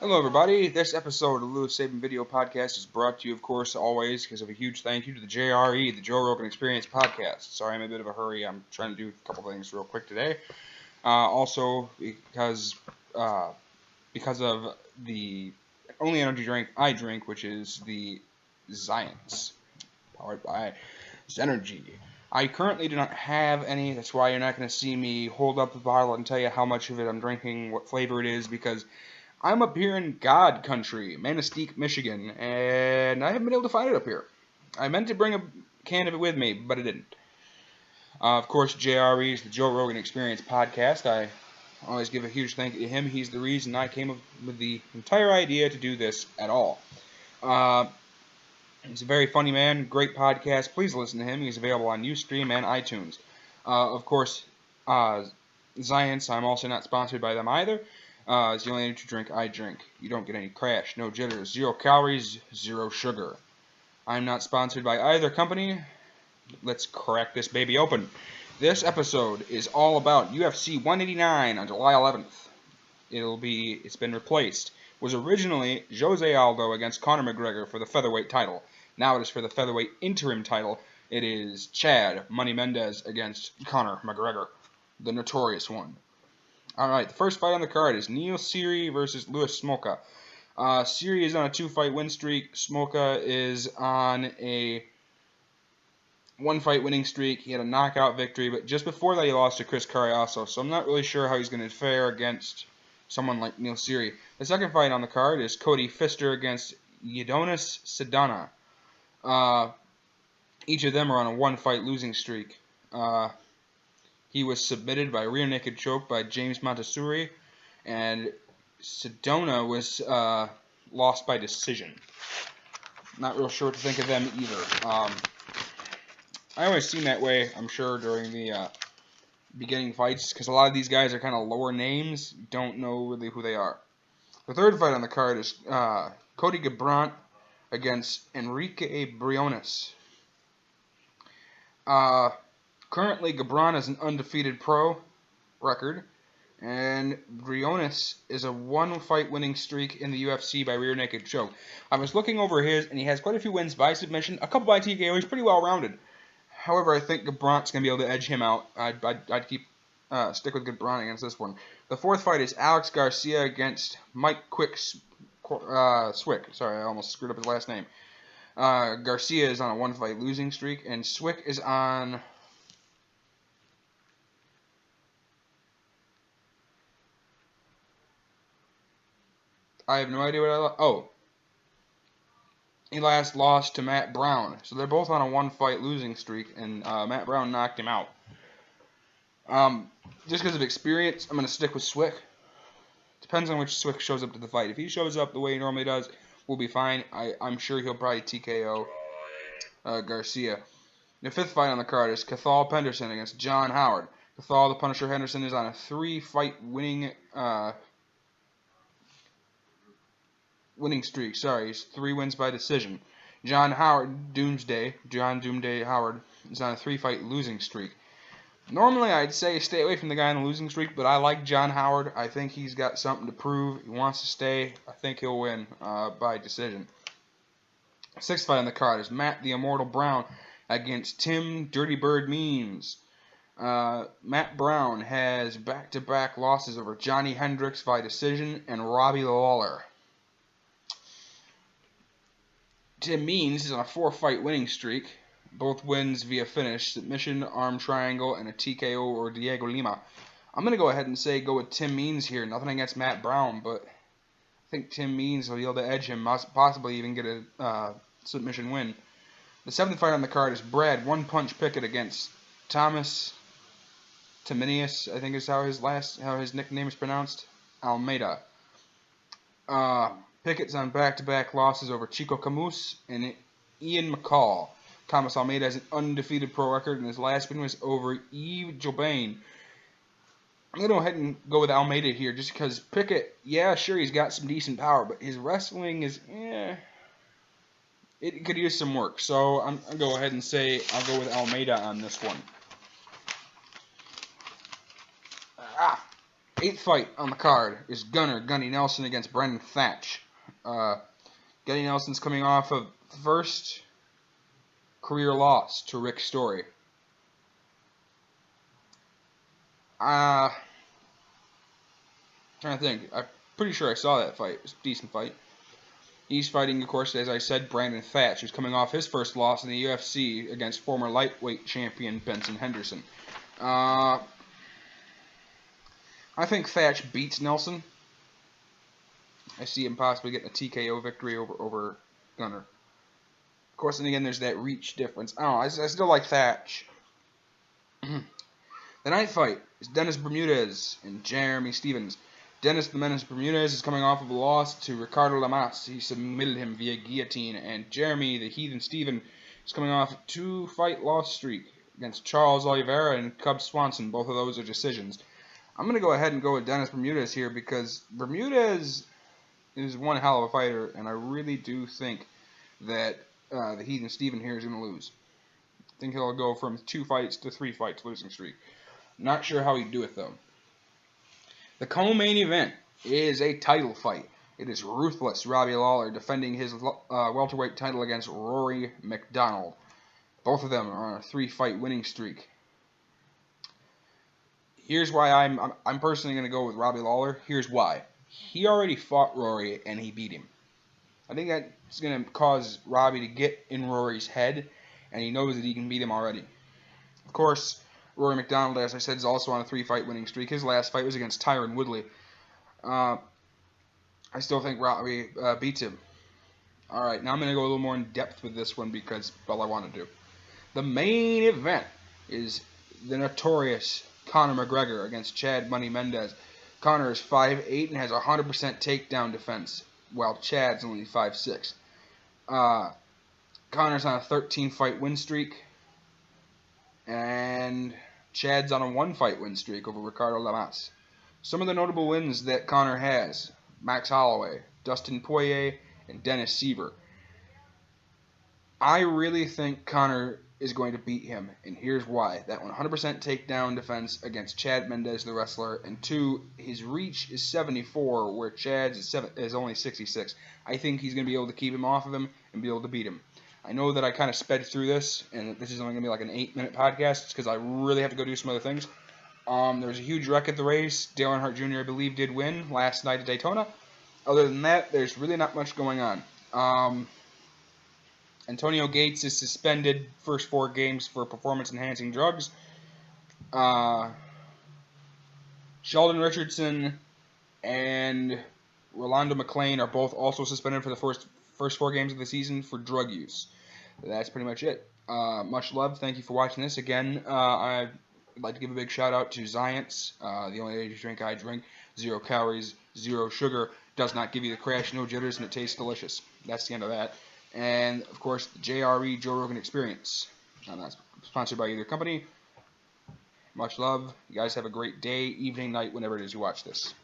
Hello, everybody. This episode of the Lewis Saban Video Podcast is brought to you, of course, always because of a huge thank you to the JRE, the Joe Rogan Experience Podcast. Sorry, I'm in a bit of a hurry. I'm trying to do a couple things real quick today. Also, because of the only energy drink I drink, which is the Zions, powered by Zenergy. I currently do not have any. That's why you're not going to see me hold up the bottle and tell you how much of it I'm drinking, what flavor it is, because I'm up here in God country, Manistee, Michigan, and I haven't been able to find it up here. I meant to bring a can of it with me, but I didn't. Of course, JRE is the Joe Rogan Experience podcast. I always give a huge thank you to him. He's the reason I came up with the entire idea to do this at all. He's a very funny man, great podcast. Please listen to him. He's available on Ustream and iTunes. Of course, Zions, I'm also not sponsored by them either. It's the only energy drink I drink. You don't get any crash, no jitters, 0 calories, 0 sugar. I'm not sponsored by either company. Let's crack this baby open. This episode is all about UFC 189 on July 11th. It's been replaced. It was originally Jose Aldo against Conor McGregor for the featherweight title. Now it is for the featherweight interim title. It is Chad Money Mendez against Conor McGregor, the notorious one. Alright, the first fight on the card is Neil Seery versus Louis Smolka. Seery is on a 2-fight win streak. Smolka is on a 1-fight winning streak. He had a knockout victory, but just before that he lost to Chris Cariaso, so I'm not really sure how he's going to fare against someone like Neil Seery. The second fight on the card is Cody Pfister against Yedonis Sedana. Each of them are on a 1-fight losing streak. He was submitted by rear naked choke by James Montessori, and Sedona was lost by decision. Not real sure what to think of them either. I always seem that way, I'm sure, during the beginning fights, because a lot of these guys are kind of lower names, don't know really who they are. The third fight on the card is Cody Garbrandt against Enrique Briones. Currently, Garbrandt is an undefeated pro record, and Briones is a 1-fight winning streak in the UFC by rear naked choke. I was looking over his, and he has quite a few wins by submission, a couple by TKO. He's pretty well rounded. However, I think Garbrandt's going to be able to edge him out. I'd stick with Garbrandt against this one. The fourth fight is Alex Garcia against Mike Swick. Sorry, I almost screwed up his last name. Garcia is on a 1-fight losing streak, and Swick is on... I have no idea what he last lost to Matt Brown. So they're both on a 1-fight losing streak, and Matt Brown knocked him out. Just because of experience, I'm going to stick with Swick. Depends on which Swick shows up to the fight. If he shows up the way he normally does, we'll be fine. I'm sure he'll probably TKO Garcia. The fifth fight on the card is Cathal Penderson against John Howard. Cathal the Punisher Henderson is on a 3-fight winning streak. Sorry, he's 3 wins by decision. John Doomsday Howard, is on a 3-fight losing streak. Normally, I'd say stay away from the guy on the losing streak, but I like John Howard. I think he's got something to prove. He wants to stay. I think he'll win by decision. Sixth fight on the card is Matt the Immortal Brown against Tim Dirty Bird Means. Matt Brown has back-to-back losses over Johnny Hendricks by decision and Robbie Lawler. Tim Means is on a 4-fight winning streak. Both wins via finish, submission, arm triangle, and a TKO or Diego Lima. I'm going to go ahead and say go with Tim Means here. Nothing against Matt Brown, but I think Tim Means will be able to edge him, possibly even get a submission win. The seventh fight on the card is Brad One-Punch Pickett against Thomas Taminius, I think is how his nickname is pronounced, Almeida. Pickett's on back-to-back losses over Chico Camus and Ian McCall. Thomas Almeida has an undefeated pro record, and his last win was over Yves Jourdain. I'm going to go ahead and go with Almeida here, just because Pickett, yeah, sure, he's got some decent power, but his wrestling is, it could use some work. So I'll go ahead and say I'll go with Almeida on this one. 8th fight on the card is Gunny Nelson against Brendan Thatch. Gunny Nelson's coming off of first career loss to Rick Story. Trying to think. I'm pretty sure I saw that fight. It was a decent fight. He's fighting, of course, as I said, Brandon Thatch, who's coming off his first loss in the UFC against former lightweight champion Benson Henderson. I think Thatch beats Nelson. I see him possibly getting a TKO victory over Gunner. Of course, and again, there's that reach difference. I don't know. I still like Thatch. The 9th fight is Dennis Bermudez and Jeremy Stephens. Dennis the Menace Bermudez is coming off of a loss to Ricardo Lamas. He submitted him via guillotine. And Jeremy the Heathen Stephen is coming off a 2-fight loss streak against Charles Oliveira and Cub Swanson. Both of those are decisions. I'm going to go ahead and go with Dennis Bermudez here because Bermudez is one hell of a fighter, and I really do think that the Heathen Stephen here is going to lose. I think he'll go from 2 fights to 3 fights losing streak. Not sure how he'd do it, though. The co-main event is a title fight. It is Ruthless Robbie Lawler defending his welterweight title against Rory MacDonald. Both of them are on a 3-fight winning streak. Here's why I'm personally going to go with Robbie Lawler. Here's why. He already fought Rory and he beat him. I think that's going to cause Robbie to get in Rory's head, and he knows that he can beat him already. Of course, Rory MacDonald, as I said, is also on a 3-fight winning streak. His last fight was against Tyron Woodley. I still think Robbie beats him. Alright, now I'm going to go a little more in depth with this one because, well, I want to do. The main event is the notorious Conor McGregor against Chad Money Mendez. Conor is 5'8" and has a 100% takedown defense, while Chad's only 5'6". Conor's on a 13-fight win streak, and Chad's on a 1-fight win streak over Ricardo Lamas. Some of the notable wins that Conor has: Max Holloway, Dustin Poirier, and Dennis Siver. I really think Conor is going to beat him, and here's why. That 100% takedown defense against Chad Mendes, the wrestler, and 2, his reach is 74, where Chad's is only 66. I think he's going to be able to keep him off of him and be able to beat him. I know that I kind of sped through this, and this is only going to be like an 8-minute podcast, because I really have to go do some other things. There was a huge wreck at the race. Dale Earnhardt Jr., I believe, did win last night at Daytona. Other than that, there's really not much going on. Antonio Gates is suspended first 4 games for performance-enhancing drugs. Sheldon Richardson and Rolando McClain are both also suspended for the first 4 games of the season for drug use. That's pretty much it. Much love. Thank you for watching this. Again, I'd like to give a big shout out to Zients. The only energy drink I drink. 0 calories, 0 sugar. Does not give you the crash, no jitters, and it tastes delicious. That's the end of that. And, of course, the JRE Joe Rogan Experience. I'm not sponsored by either company. Much love. You guys have a great day, evening, night, whenever it is you watch this.